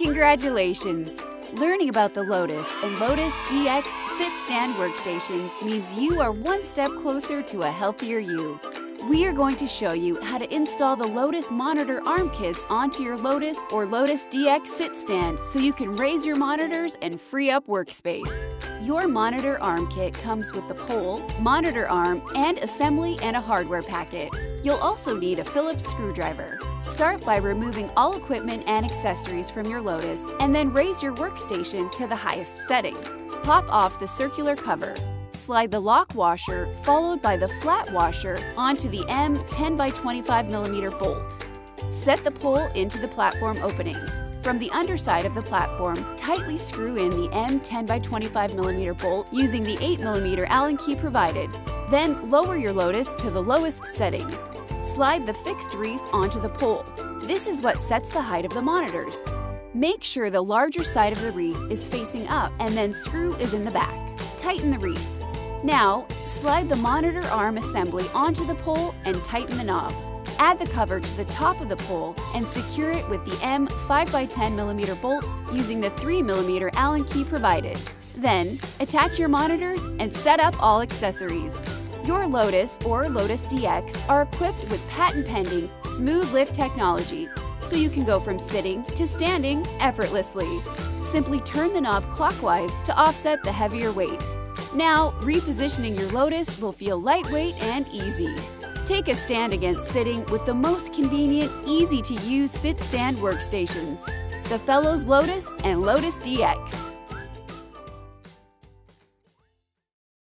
Congratulations! Learning about the Lotus and Lotus DX sit-stand workstations means you are one step closer to a healthier you. We are going to show you how to install the Lotus monitor arm kits onto your Lotus or Lotus DX sit-stand so you can raise your monitors and free up workspace. Your monitor arm kit comes with the pole, monitor arm, and assembly and a hardware packet. You'll also need a Phillips screwdriver. Start by removing all equipment and accessories from your Lotus and then raise your workstation to the highest setting. Pop off the circular cover. Slide the lock washer, followed by the flat washer, onto the M 10x25mm bolt. Set the pole into the platform opening. From the underside of the platform, tightly screw in the M 10x25mm bolt using the 8mm Allen key provided. Then lower your Lotus to the lowest setting. Slide the fixed wreath onto the pole. This is what sets the height of the monitors. Make sure the larger side of the wreath is facing up and then screw is in the back. Tighten the wreath. Now, slide the monitor arm assembly onto the pole and tighten the knob. Add the cover to the top of the pole and secure it with the M 5x10mm bolts using the 3mm Allen key provided. Then, attach your monitors and set up all accessories. Your Lotus or Lotus DX are equipped with patent-pending smooth lift technology, so you can go from sitting to standing effortlessly. Simply turn the knob clockwise to offset the heavier weight. Now, repositioning your Lotus will feel lightweight and easy. Take a stand against sitting with the most convenient, easy-to-use sit-stand workstations. The Fellows Lotus and Lotus DX.